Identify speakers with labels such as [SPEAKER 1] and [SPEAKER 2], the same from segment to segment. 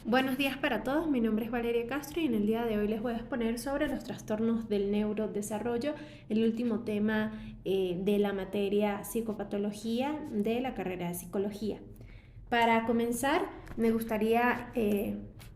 [SPEAKER 1] Buenos días para todos, mi nombre es Valeria Castro y en el día de hoy les voy a exponer sobre los trastornos del neurodesarrollo, el último tema de la materia psicopatología de la carrera de psicología. Para comenzar, me gustaría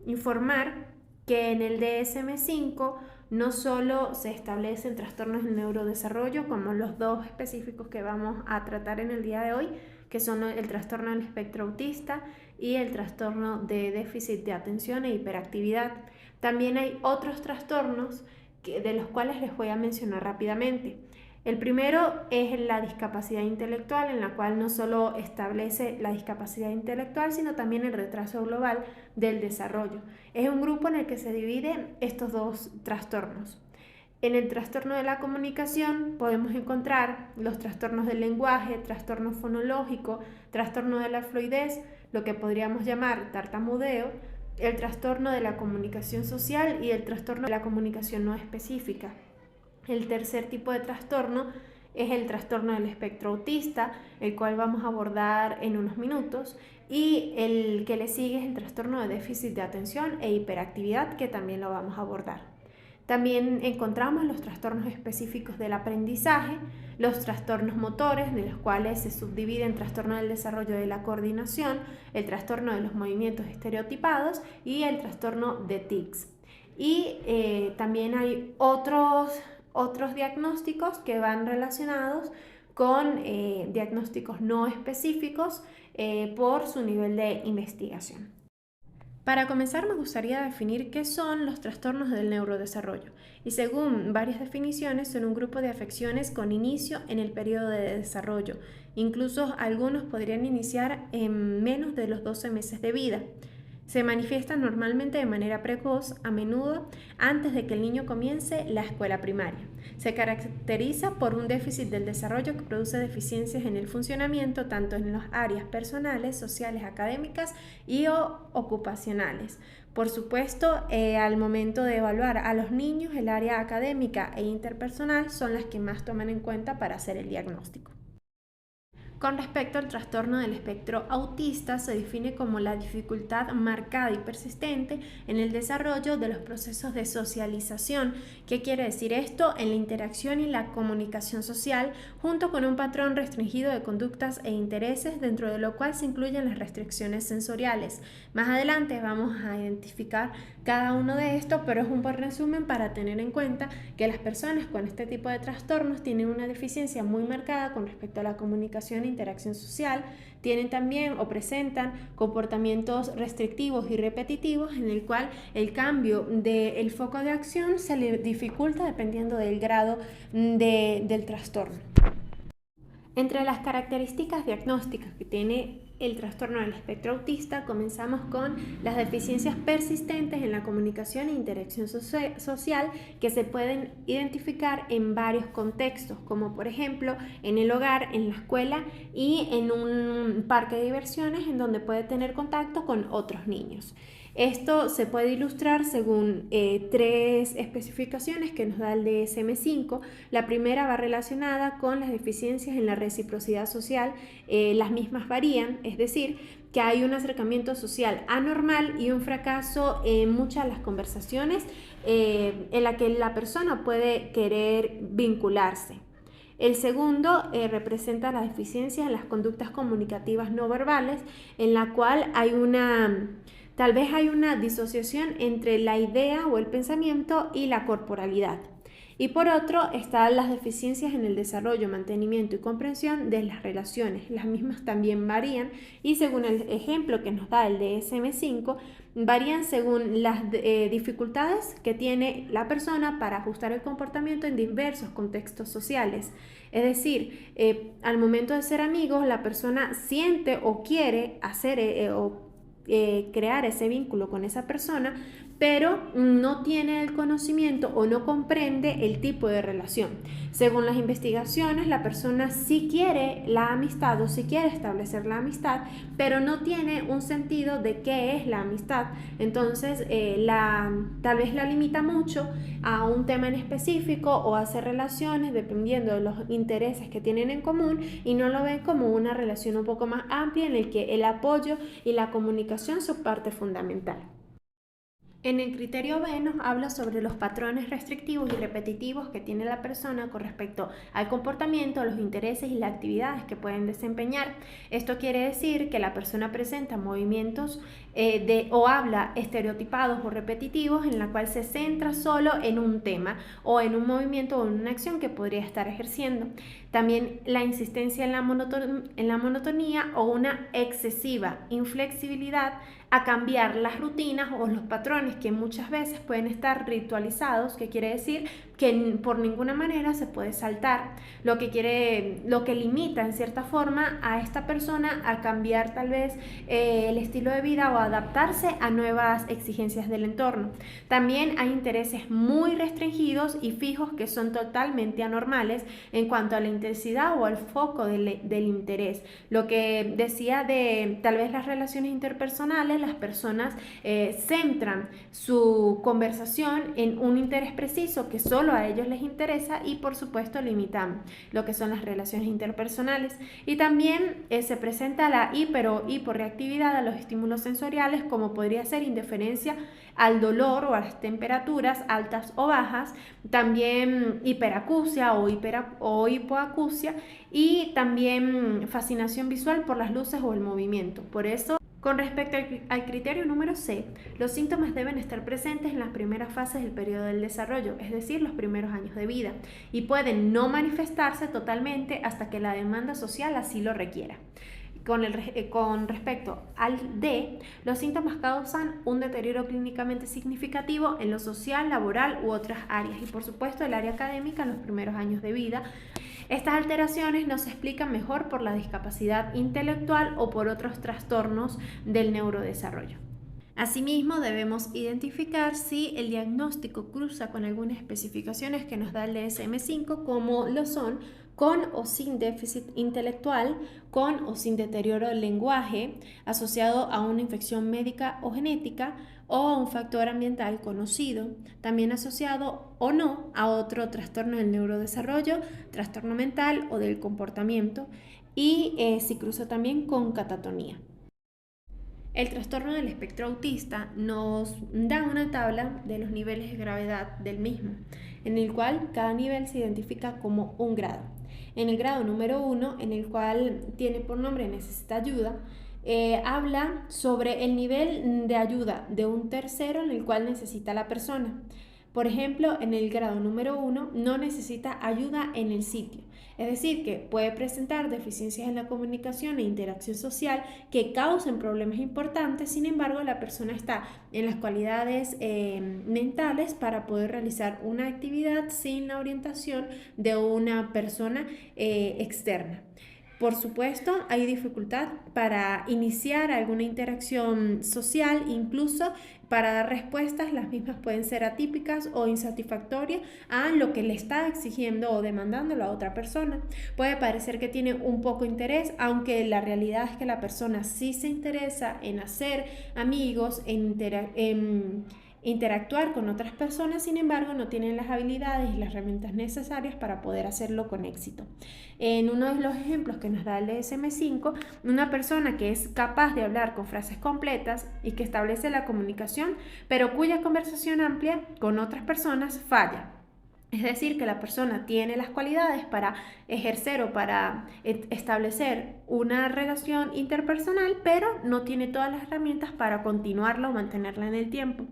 [SPEAKER 1] informar que en el DSM-5 no solo se establecen trastornos del neurodesarrollo como los dos específicos que vamos a tratar en el día de hoy, que son el trastorno del espectro autista y el trastorno de déficit de atención e hiperactividad. También hay otros trastornos de los cuales les voy a mencionar rápidamente. El primero es la discapacidad intelectual, en la cual no solo establece la discapacidad intelectual, sino también el retraso global del desarrollo. Es un grupo en el que se dividen estos dos trastornos. En el trastorno de la comunicación podemos encontrar los trastornos del lenguaje, trastorno fonológico, trastorno de la fluidez, lo que podríamos llamar tartamudeo, el trastorno de la comunicación social y el trastorno de la comunicación no específica. El tercer tipo de trastorno es el trastorno del espectro autista, el cual vamos a abordar en unos minutos, y el que le sigue es el trastorno de déficit de atención e hiperactividad, que también lo vamos a abordar. También encontramos los trastornos específicos del aprendizaje, los trastornos motores, de los cuales se subdividen trastorno del desarrollo de la coordinación, el trastorno de los movimientos estereotipados y el trastorno de tics. Y también hay otros diagnósticos que van relacionados con diagnósticos no específicos por su nivel de investigación. Para comenzar, me gustaría definir qué son los trastornos del neurodesarrollo, y según varias definiciones son un grupo de afecciones con inicio en el periodo de desarrollo. Incluso algunos podrían iniciar en menos de los 12 meses de vida. Se manifiestan normalmente de manera precoz, a menudo antes de que el niño comience la escuela primaria. Se caracteriza por un déficit del desarrollo que produce deficiencias en el funcionamiento tanto en las áreas personales, sociales, académicas y ocupacionales. Por supuesto, al momento de evaluar a los niños, el área académica e interpersonal son las que más toman en cuenta para hacer el diagnóstico. Con respecto al trastorno del espectro autista, se define como la dificultad marcada y persistente en el desarrollo de los procesos de socialización. ¿Qué quiere decir esto? En la interacción y la comunicación social, junto con un patrón restringido de conductas e intereses, dentro de lo cual se incluyen las restricciones sensoriales. Más adelante vamos a identificar cada uno de estos, pero es un buen resumen para tener en cuenta que las personas con este tipo de trastornos tienen una deficiencia muy marcada con respecto a la comunicación e interacción social, tienen también o presentan comportamientos restrictivos y repetitivos en el cual el cambio del foco de acción se le dificulta dependiendo del grado del trastorno. Entre las características diagnósticas que tiene el trastorno del espectro autista, comenzamos con las deficiencias persistentes en la comunicación e interacción social que se pueden identificar en varios contextos, como por ejemplo en el hogar, en la escuela y en un parque de diversiones en donde puede tener contacto con otros niños. Esto se puede ilustrar según tres especificaciones que nos da el DSM-5. La primera va relacionada con las deficiencias en la reciprocidad social. Las mismas varían, es decir, que hay un acercamiento social anormal y un fracaso en muchas de las conversaciones en la que la persona puede querer vincularse. El segundo representa la deficiencia en las conductas comunicativas no verbales, en la cual tal vez hay una disociación entre la idea o el pensamiento y la corporalidad. Y por otro están las deficiencias en el desarrollo, mantenimiento y comprensión de las relaciones. Las mismas también varían y según el ejemplo que nos da el DSM-5, varían según las dificultades que tiene la persona para ajustar el comportamiento en diversos contextos sociales. Es decir, al momento de ser amigos, la persona siente o quiere hacer crear ese vínculo con esa persona, pero no tiene el conocimiento o no comprende el tipo de relación. Según las investigaciones, la persona sí quiere la amistad o sí quiere establecer la amistad, pero no tiene un sentido de qué es la amistad. Entonces, tal vez la limita mucho a un tema en específico o a hacer relaciones dependiendo de los intereses que tienen en común y no lo ven como una relación un poco más amplia en el que el apoyo y la comunicación son parte fundamental. En el criterio B nos habla sobre los patrones restrictivos y repetitivos que tiene la persona con respecto al comportamiento, los intereses y las actividades que pueden desempeñar. Esto quiere decir que la persona presenta movimientos o habla estereotipados o repetitivos en la cual se centra solo en un tema o en un movimiento o en una acción que podría estar ejerciendo. También la insistencia en la monotonía o una excesiva inflexibilidad a cambiar las rutinas o los patrones que muchas veces pueden estar ritualizados, que quiere decir que por ninguna manera se puede saltar, lo que limita en cierta forma a esta persona a cambiar tal vez el estilo de vida o adaptarse a nuevas exigencias del entorno. También hay intereses muy restringidos y fijos que son totalmente anormales en cuanto a la intensidad o al foco del interés. Lo que decía de tal vez las relaciones interpersonales, las personas centran su conversación en un interés preciso que solo a ellos les interesa y por supuesto limitan lo que son las relaciones interpersonales. Y también se presenta la hiper o hiporreactividad a los estímulos sensoriales, como podría ser indiferencia al dolor o a las temperaturas altas o bajas, también hiperacusia o hipoacusia y también fascinación visual por las luces o el movimiento. Por eso, con respecto al criterio número C, los síntomas deben estar presentes en las primeras fases del periodo del desarrollo, es decir, los primeros años de vida, y pueden no manifestarse totalmente hasta que la demanda social así lo requiera. Con respecto al D, los síntomas causan un deterioro clínicamente significativo en lo social, laboral u otras áreas, y por supuesto el área académica en los primeros años de vida. Estas alteraciones no se explican mejor por la discapacidad intelectual o por otros trastornos del neurodesarrollo. Asimismo, debemos identificar si el diagnóstico cruza con algunas especificaciones que nos da el DSM-5, como lo son con o sin déficit intelectual, con o sin deterioro del lenguaje, asociado a una infección médica o genética, o a un factor ambiental conocido, también asociado o no a otro trastorno del neurodesarrollo, trastorno mental o del comportamiento, y si cruza también con catatonía. El trastorno del espectro autista nos da una tabla de los niveles de gravedad del mismo, en el cual cada nivel se identifica como un grado. En el grado número 1, en el cual tiene por nombre necesita ayuda, habla sobre el nivel de ayuda de un tercero en el cual necesita la persona. Por ejemplo, en el grado número 1 no necesita ayuda en el sitio. Es decir, que puede presentar deficiencias en la comunicación e interacción social que causen problemas importantes. Sin embargo, la persona está en las cualidades mentales para poder realizar una actividad sin la orientación de una persona externa. Por supuesto, hay dificultad para iniciar alguna interacción social, incluso para dar respuestas, las mismas pueden ser atípicas o insatisfactorias a lo que le está exigiendo o demandando la otra persona. Puede parecer que tiene un poco interés, aunque la realidad es que la persona sí se interesa en hacer amigos, en interactuar con otras personas, sin embargo, no tienen las habilidades y las herramientas necesarias para poder hacerlo con éxito. En uno de los ejemplos que nos da el DSM-5, una persona que es capaz de hablar con frases completas y que establece la comunicación, pero cuya conversación amplia con otras personas falla. Es decir, que la persona tiene las cualidades para ejercer o para establecer una relación interpersonal, pero no tiene todas las herramientas para continuarla o mantenerla en el tiempo.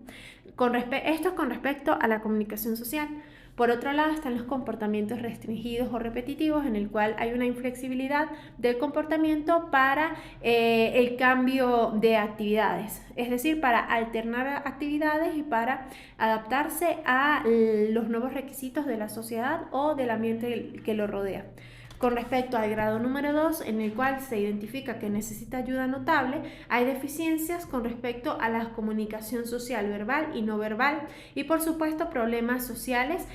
[SPEAKER 1] Esto es con respecto a la comunicación social. Por otro lado están los comportamientos restringidos o repetitivos, en el cual hay una inflexibilidad del comportamiento para el cambio de actividades, es decir, para alternar actividades y para adaptarse a los nuevos requisitos de la sociedad o del ambiente que lo rodea. Con respecto al grado número 2, en el cual se identifica que necesita ayuda notable, hay deficiencias con respecto a la comunicación social verbal y no verbal y por supuesto problemas sociales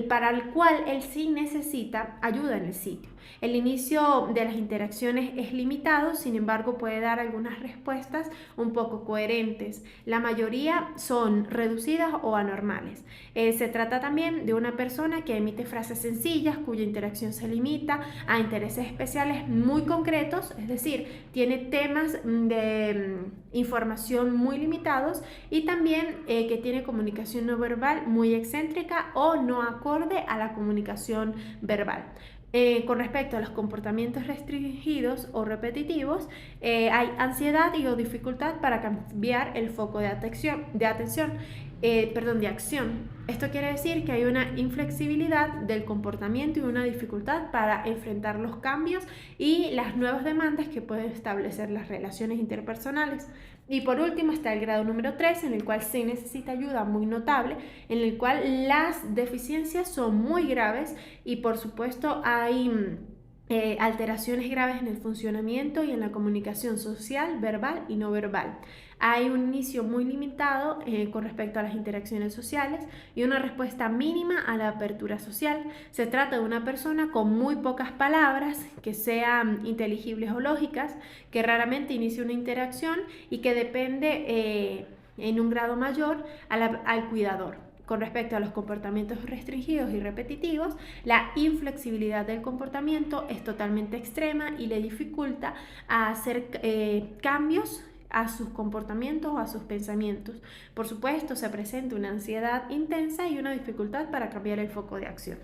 [SPEAKER 1] para el cual él sí necesita ayuda en el sitio. El inicio de las interacciones es limitado, sin embargo puede dar algunas respuestas un poco coherentes. La mayoría son reducidas o anormales. Se trata también de una persona que emite frases sencillas cuya interacción se limita a intereses especiales muy concretos, es decir, tiene temas de información muy limitados y también que tiene comunicación no verbal muy excéntrica o no acorde a la comunicación verbal. Con respecto a los comportamientos restringidos o repetitivos, hay ansiedad y o dificultad para cambiar el foco de atención, de acción. Esto quiere decir que hay una inflexibilidad del comportamiento y una dificultad para enfrentar los cambios y las nuevas demandas que pueden establecer las relaciones interpersonales. Y por último está el grado número 3, en el cual se necesita ayuda muy notable, en el cual las deficiencias son muy graves y por supuesto hay alteraciones graves en el funcionamiento y en la comunicación social, verbal y no verbal. Hay un inicio muy limitado con respecto a las interacciones sociales y una respuesta mínima a la apertura social. Se trata de una persona con muy pocas palabras que sean inteligibles o lógicas, que raramente inicia una interacción y que depende en un grado mayor al cuidador. Con respecto a los comportamientos restringidos y repetitivos, la inflexibilidad del comportamiento es totalmente extrema y le dificulta hacer cambios a sus comportamientos o a sus pensamientos. Por supuesto, se presenta una ansiedad intensa y una dificultad para cambiar el foco de acción.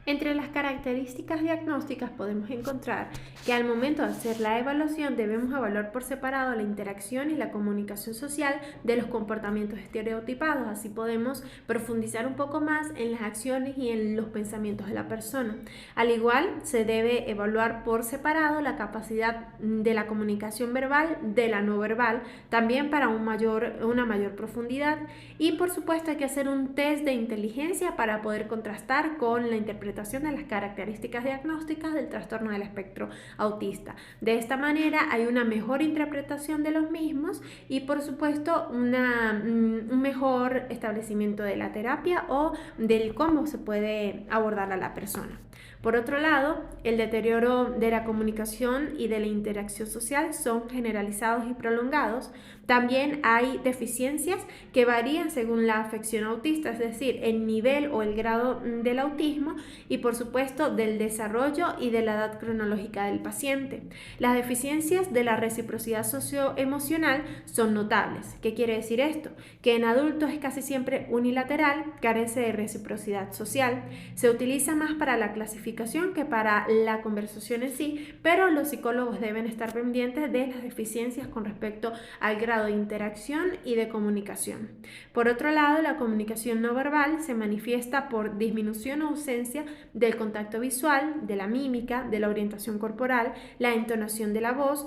[SPEAKER 1] Entre las características diagnósticas podemos encontrar que al momento de hacer la evaluación debemos evaluar por separado la interacción y la comunicación social de los comportamientos estereotipados. Así podemos profundizar un poco más en las acciones y en los pensamientos de la persona. Al igual, se debe evaluar por separado la capacidad de la comunicación verbal de la no verbal, también para una mayor profundidad. Y por supuesto hay que hacer un test de inteligencia para poder contrastar con la interpretación de las características diagnósticas del trastorno del espectro autista. De esta manera hay una mejor interpretación de los mismos y por supuesto un mejor establecimiento de la terapia o del cómo se puede abordar a la persona. Por otro lado, el deterioro de la comunicación y de la interacción social son generalizados y prolongados. También hay deficiencias que varían según la afección autista, es decir, el nivel o el grado del autismo y por supuesto del desarrollo y de la edad cronológica del paciente. Las deficiencias de la reciprocidad socioemocional son notables. ¿Qué quiere decir esto? Que en adultos es casi siempre unilateral, carece de reciprocidad social, se utiliza más para la clasificación que para la conversación en sí, pero los psicólogos deben estar pendientes de las deficiencias con respecto al grado de interacción y de comunicación. Por otro lado, la comunicación no verbal se manifiesta por disminución o ausencia del contacto visual, de la mímica, de la orientación corporal, la entonación de la voz,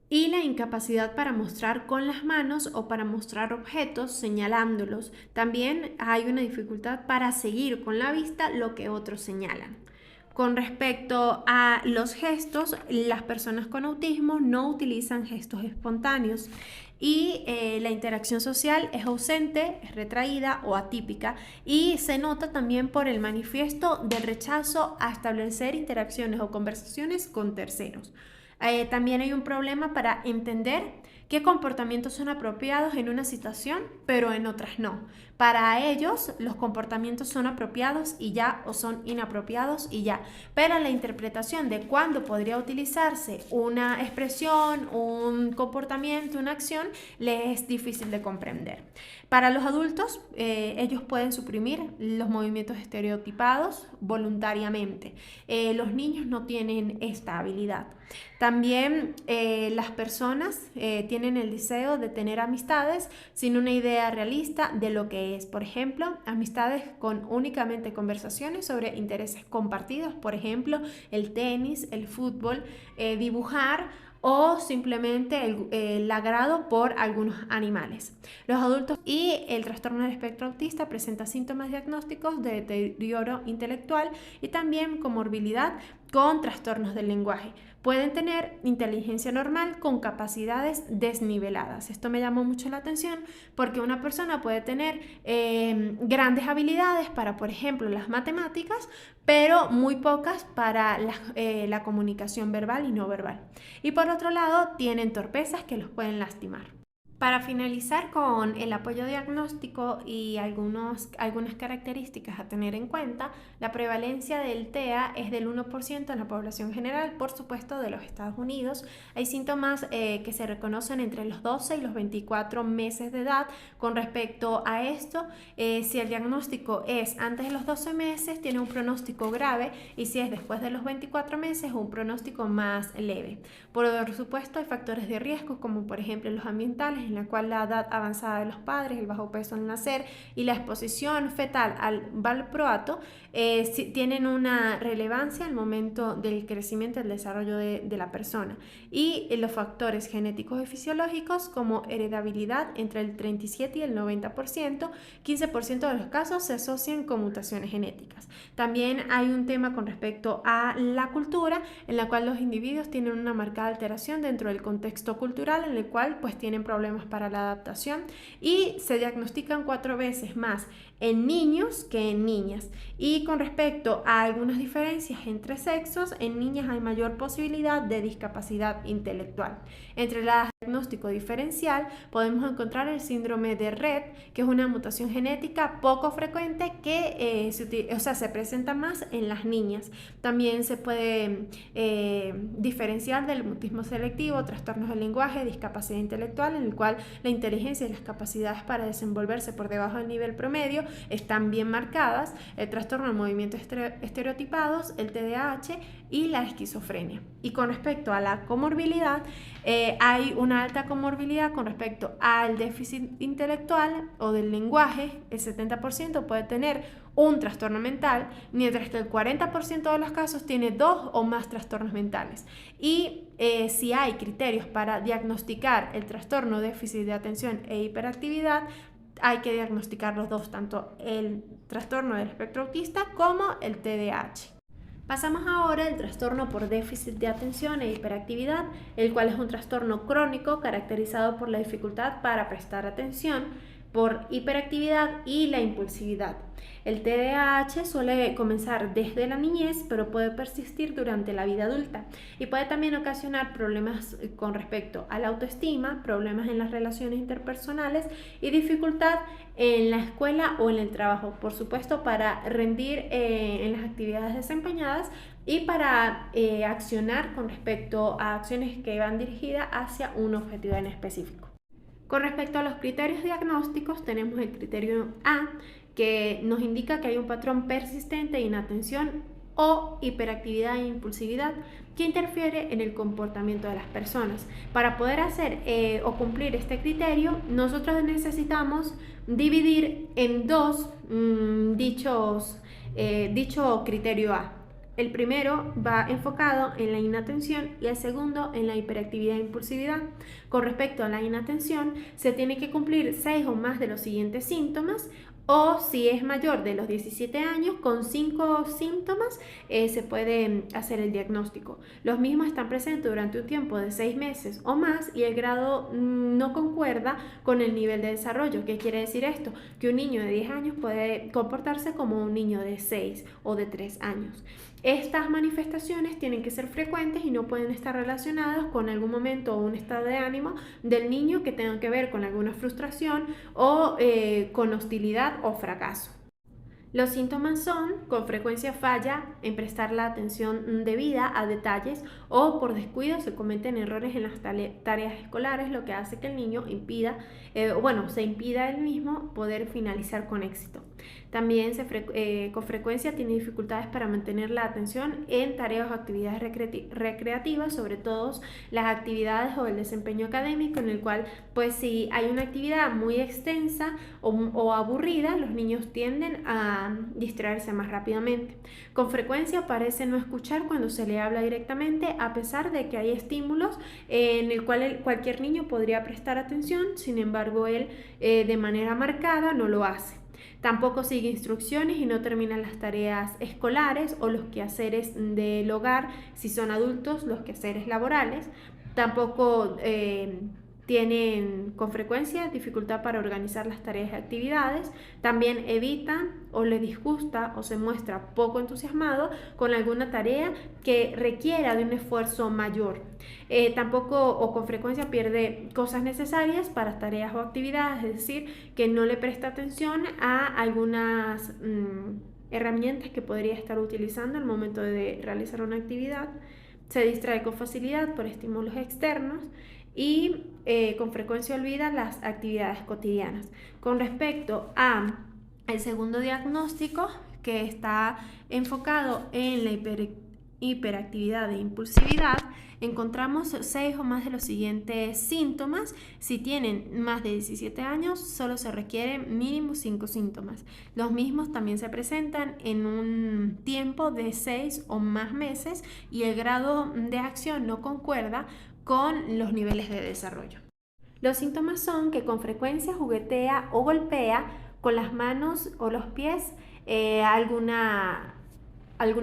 [SPEAKER 1] y la incapacidad para mostrar con las manos o para mostrar objetos señalándolos. También hay una dificultad para seguir con la vista lo que otros señalan. Con respecto a los gestos, las personas con autismo no utilizan gestos espontáneos y la interacción social es ausente, es retraída o atípica y se nota también por el manifiesto del rechazo a establecer interacciones o conversaciones con terceros. También hay un problema para entender qué comportamientos son apropiados en una situación, pero en otras no. Para ellos, los comportamientos son apropiados y ya, o son inapropiados y ya. Pero la interpretación de cuándo podría utilizarse una expresión, un comportamiento, una acción, les es difícil de comprender. Para los adultos, ellos pueden suprimir los movimientos estereotipados voluntariamente. Los niños no tienen esta habilidad. También las personas tienen el deseo de tener amistades sin una idea realista de lo que es. Por ejemplo, amistades con únicamente conversaciones sobre intereses compartidos, por ejemplo, el tenis, el fútbol, dibujar o simplemente el agrado por algunos animales. Los adultos y el trastorno del espectro autista presenta síntomas diagnósticos de deterioro intelectual y también comorbilidad con trastornos del lenguaje. Pueden tener inteligencia normal con capacidades desniveladas. Esto me llamó mucho la atención porque una persona puede tener grandes habilidades para, por ejemplo, las matemáticas, pero muy pocas para la comunicación verbal y no verbal. Y por otro lado, tienen torpezas que los pueden lastimar. Para finalizar con el apoyo diagnóstico y algunas características a tener en cuenta, la prevalencia del TEA es del 1% en la población general, por supuesto, de los Estados Unidos. Hay síntomas que se reconocen entre los 12 y los 24 meses de edad. Con respecto a esto, si el diagnóstico es antes de los 12 meses, tiene un pronóstico grave, y si es después de los 24 meses, un pronóstico más leve. Por supuesto, hay factores de riesgo, como por ejemplo los ambientales, en la cual la edad avanzada de los padres, el bajo peso al nacer y la exposición fetal al valproato tienen una relevancia al momento del crecimiento y el desarrollo de la persona. Y los factores genéticos y fisiológicos, como heredabilidad entre el 37 y el 90%, 15% de los casos se asocian con mutaciones genéticas. También hay un tema con respecto a la cultura, en la cual los individuos tienen una marcada alteración dentro del contexto cultural, en el cual pues tienen problemas para la adaptación, y se diagnostican 4 veces más en niños que en niñas. Y con respecto a algunas diferencias entre sexos, en niñas hay mayor posibilidad de discapacidad intelectual. Entre el diagnóstico diferencial podemos encontrar el síndrome de Rett, que es una mutación genética poco frecuente que se presenta más en las niñas. También se puede diferenciar del mutismo selectivo, trastornos del lenguaje, discapacidad intelectual, en el cual la inteligencia y las capacidades para desenvolverse por debajo del nivel promedio están bien marcadas, el trastorno de movimientos estereotipados, el TDAH y la esquizofrenia. Y con respecto a la comorbilidad, hay una alta comorbilidad con respecto al déficit intelectual o del lenguaje. El 70% puede tener un trastorno mental, mientras que el 40% de los casos tiene 2 o más trastornos mentales. Y si hay criterios para diagnosticar el trastorno déficit de atención e hiperactividad, hay que diagnosticar los dos, tanto el trastorno del espectro autista como el TDAH. Pasamos ahora al trastorno por déficit de atención e hiperactividad, el cual es un trastorno crónico caracterizado por la dificultad para prestar atención, por hiperactividad y la impulsividad. El TDAH suele comenzar desde la niñez, pero puede persistir durante la vida adulta y puede también ocasionar problemas con respecto a la autoestima, problemas en las relaciones interpersonales y dificultad en la escuela o en el trabajo, por supuesto, para rendir en las actividades desempeñadas y para accionar con respecto a acciones que van dirigidas hacia un objetivo en específico. Con respecto a los criterios diagnósticos, tenemos el criterio A, que nos indica que hay un patrón persistente de inatención o hiperactividad e impulsividad que interfiere en el comportamiento de las personas. Para poder hacer o cumplir este criterio, nosotros necesitamos dividir en dos dicho criterio A. El primero va enfocado en la inatención y el segundo en la hiperactividad e impulsividad. Con respecto a la inatención, se tiene que cumplir 6 o más de los siguientes síntomas, o si es mayor de los 17 años, con 5 síntomas se puede hacer el diagnóstico. Los mismos están presentes durante un tiempo de 6 meses o más y el grado no concuerda con el nivel de desarrollo. ¿Qué quiere decir esto? Que un niño de 10 años puede comportarse como un niño de 6 o de 3 años. Estas manifestaciones tienen que ser frecuentes y no pueden estar relacionadas con algún momento o un estado de ánimo del niño que tenga que ver con alguna frustración o con hostilidad o fracaso. Los síntomas son, con frecuencia falla en prestar la atención debida a detalles o por descuido se cometen errores en las tareas escolares, lo que hace que el niño se impida él mismo poder finalizar con éxito. También con frecuencia tiene dificultades para mantener la atención en tareas o actividades recreativas, sobre todo las actividades o el desempeño académico, en el cual pues si hay una actividad muy extensa o aburrida, los niños tienden a distraerse más rápidamente. Con frecuencia parece no escuchar cuando se le habla directamente, a pesar de que hay estímulos en el cual cualquier niño podría prestar atención, sin embargo él de manera marcada no lo hace. Tampoco sigue instrucciones y no termina las tareas escolares o los quehaceres del hogar, si son adultos, los quehaceres laborales. Tampoco tienen con frecuencia dificultad para organizar las tareas y actividades. También evitan o le disgusta o se muestra poco entusiasmado con alguna tarea que requiera de un esfuerzo mayor. Tampoco o con frecuencia pierde cosas necesarias para tareas o actividades, es decir, que no le presta atención a algunas herramientas que podría estar utilizando al momento de realizar una actividad. Se distrae con facilidad por estímulos externos y con frecuencia olvida las actividades cotidianas. Con respecto a el segundo diagnóstico, que está enfocado en la hiperactividad e impulsividad, encontramos 6 o más de los siguientes síntomas. Si tienen más de 17 años, solo se requieren mínimo 5 síntomas. Los mismos también se presentan en un tiempo de 6 o más meses y el grado de acción no concuerda con los niveles de desarrollo. Los síntomas son que con frecuencia juguetea o golpea con las manos o los pies algún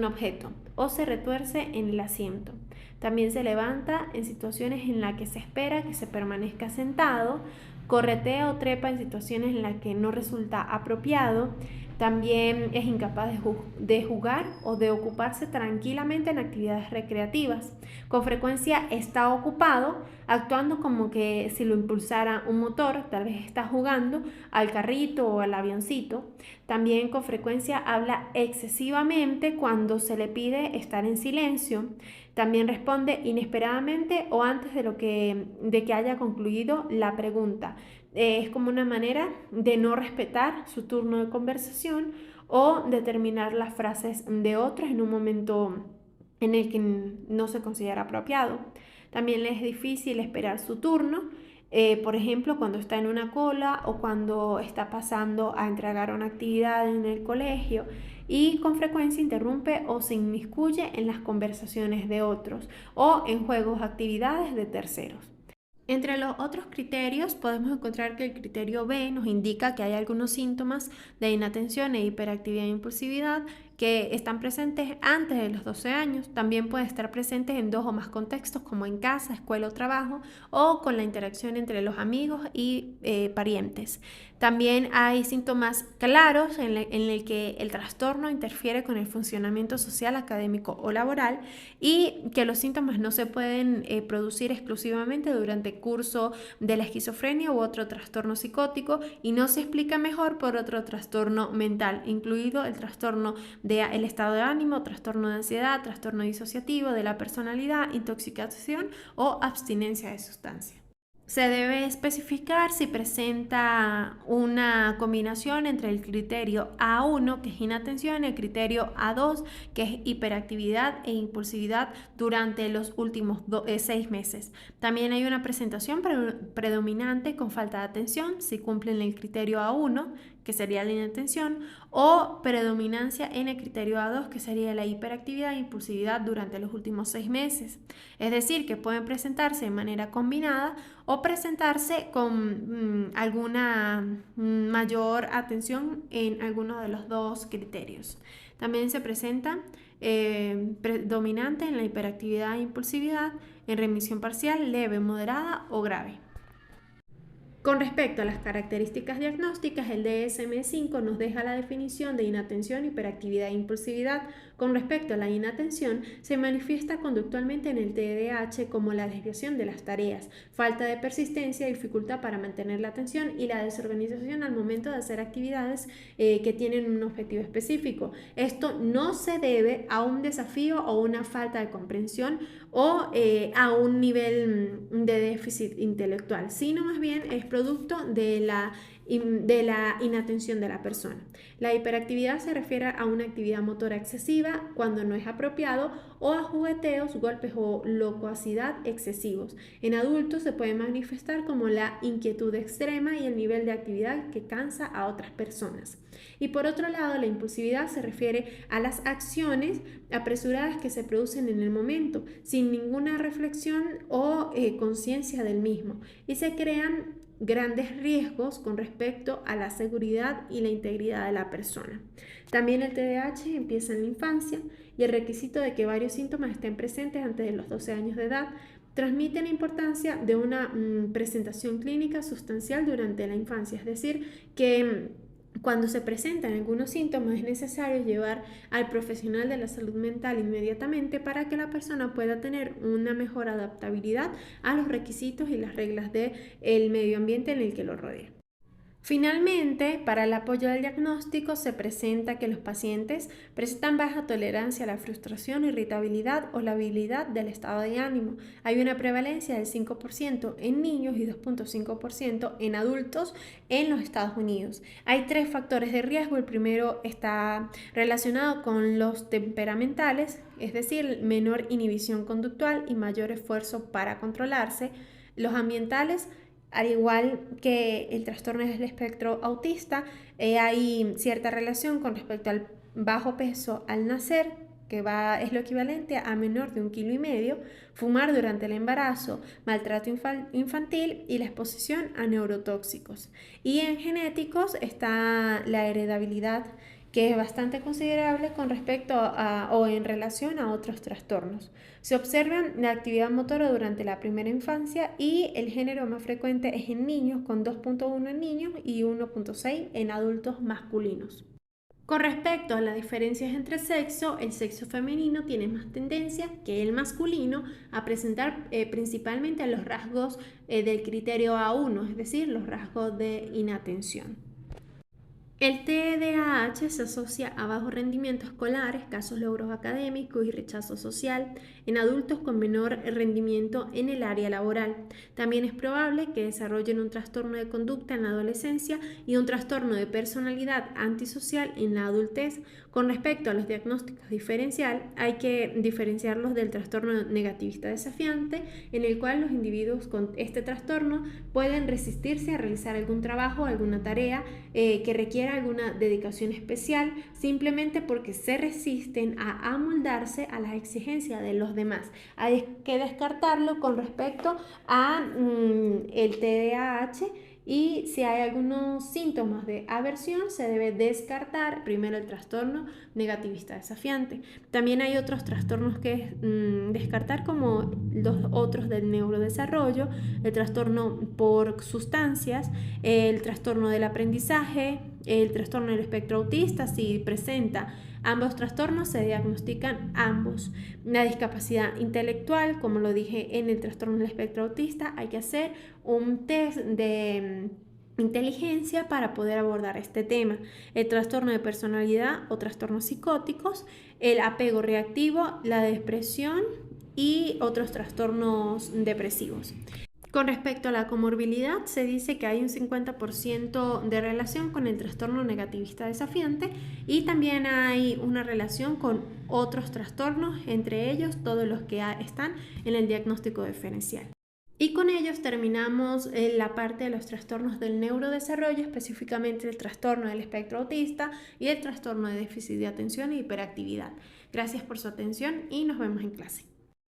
[SPEAKER 1] objeto o se retuerce en el asiento. También se levanta en situaciones en las que se espera que se permanezca sentado, corretea o trepa en situaciones en las que no resulta apropiado. También es incapaz de jugar o de ocuparse tranquilamente en actividades recreativas. Con frecuencia está ocupado, actuando como que si lo impulsara un motor, tal vez está jugando al carrito o al avioncito. También con frecuencia habla excesivamente cuando se le pide estar en silencio. También responde inesperadamente o antes de que haya concluido la pregunta. Es como una manera de no respetar su turno de conversación o de terminar las frases de otros en un momento en el que no se considera apropiado. También le es difícil esperar su turno, por ejemplo, cuando está en una cola o cuando está pasando a entregar una actividad en el colegio, y con frecuencia interrumpe o se inmiscuye en las conversaciones de otros o en juegos o actividades de terceros. Entre los otros criterios podemos encontrar que el criterio B nos indica que hay algunos síntomas de inatención e hiperactividad e impulsividad que están presentes antes de los 12 años. También pueden estar presentes en 2 o más contextos como en casa, escuela o trabajo o con la interacción entre los amigos y parientes. También hay síntomas claros en el que el trastorno interfiere con el funcionamiento social, académico o laboral y que los síntomas no se pueden producir exclusivamente durante el curso de la esquizofrenia u otro trastorno psicótico y no se explica mejor por otro trastorno mental, incluido el trastorno del estado de ánimo, trastorno de ansiedad, trastorno disociativo de la personalidad, intoxicación o abstinencia de sustancias. Se debe especificar si presenta una combinación entre el criterio A1, que es inatención, y el criterio A2, que es hiperactividad e impulsividad durante los últimos 6 meses. También hay una presentación predominante con falta de atención, si cumplen el criterio A1, que sería la inatención, o predominancia en el criterio A2, que sería la hiperactividad e impulsividad durante los últimos 6 meses. Es decir, que pueden presentarse de manera combinada o presentarse con alguna mayor atención en alguno de los 2 criterios. También se presenta predominante en la hiperactividad e impulsividad, en remisión parcial, leve, moderada o grave. Con respecto a las características diagnósticas, el DSM-5 nos deja la definición de inatención, hiperactividad e impulsividad. Con respecto a la inatención, se manifiesta conductualmente en el TDAH como la desviación de las tareas, falta de persistencia, dificultad para mantener la atención y la desorganización al momento de hacer actividades que tienen un objetivo específico. Esto no se debe a un desafío o una falta de comprensión o a un nivel de déficit intelectual, sino más bien es producto de la inatención de la persona. La hiperactividad se refiere a una actividad motora excesiva cuando no es apropiado o a jugueteos, golpes o locuacidad excesivos. En adultos se puede manifestar como la inquietud extrema y el nivel de actividad que cansa a otras personas. Y por otro lado, la impulsividad se refiere a las acciones apresuradas que se producen en el momento, sin ninguna reflexión o conciencia del mismo, y se crean grandes riesgos con respecto respecto a la seguridad y la integridad de la persona. También el TDAH empieza en la infancia y el requisito de que varios síntomas estén presentes antes de los 12 años de edad transmite la importancia de una presentación clínica sustancial durante la infancia, es decir, que cuando se presentan algunos síntomas es necesario llevar al profesional de la salud mental inmediatamente para que la persona pueda tener una mejor adaptabilidad a los requisitos y las reglas del medio ambiente en el que lo rodea. Finalmente, para el apoyo del diagnóstico se presenta que los pacientes presentan baja tolerancia a la frustración, irritabilidad o la habilidad del estado de ánimo. Hay una prevalencia del 5% en niños y 2.5% en adultos en los Estados Unidos. Hay 3 factores de riesgo. El primero está relacionado con los temperamentales, es decir, menor inhibición conductual y mayor esfuerzo para controlarse. Los ambientales, al igual que el trastorno del espectro autista, hay cierta relación con respecto al bajo peso al nacer, que es lo equivalente a menor de 1,5 kg, fumar durante el embarazo, maltrato infantil y la exposición a neurotóxicos. Y en genéticos está la heredabilidad, que es bastante considerable con respecto o en relación a otros trastornos. Se observa la actividad motora durante la primera infancia y el género más frecuente es en niños, con 2.1 en niños y 1.6 en adultos masculinos. Con respecto a las diferencias entre sexo, el sexo femenino tiene más tendencia que el masculino a presentar principalmente los rasgos del criterio A1, es decir, los rasgos de inatención. El TDAH se asocia a bajo rendimiento escolar, escasos logros académicos y rechazo social en adultos con menor rendimiento en el área laboral. También es probable que desarrollen un trastorno de conducta en la adolescencia y un trastorno de personalidad antisocial en la adultez. Con respecto a los diagnósticos diferencial, hay que diferenciarlos del trastorno negativista desafiante, en el cual los individuos con este trastorno pueden resistirse a realizar algún trabajo o alguna tarea que requiera alguna dedicación especial, simplemente porque se resisten a amoldarse a las exigencias de los demás. Hay que descartarlo con respecto a el TDAH. Y si hay algunos síntomas de aversión, se debe descartar primero el trastorno negativista desafiante. También hay otros trastornos que descartar, como los otros del neurodesarrollo, el trastorno por sustancias, el trastorno del aprendizaje, el trastorno del espectro autista. Si presenta ambos trastornos, se diagnostican ambos. La discapacidad intelectual, como lo dije en el trastorno del espectro autista, hay que hacer un test de inteligencia para poder abordar este tema. El trastorno de personalidad o trastornos psicóticos, el apego reactivo, la depresión y otros trastornos depresivos. Con respecto a la comorbilidad, se dice que hay un 50% de relación con el trastorno negativista desafiante y también hay una relación con otros trastornos, entre ellos todos los que están en el diagnóstico diferencial. Y con ellos terminamos la parte de los trastornos del neurodesarrollo, específicamente el trastorno del espectro autista y el trastorno de déficit de atención e hiperactividad. Gracias por su atención y nos vemos en clase.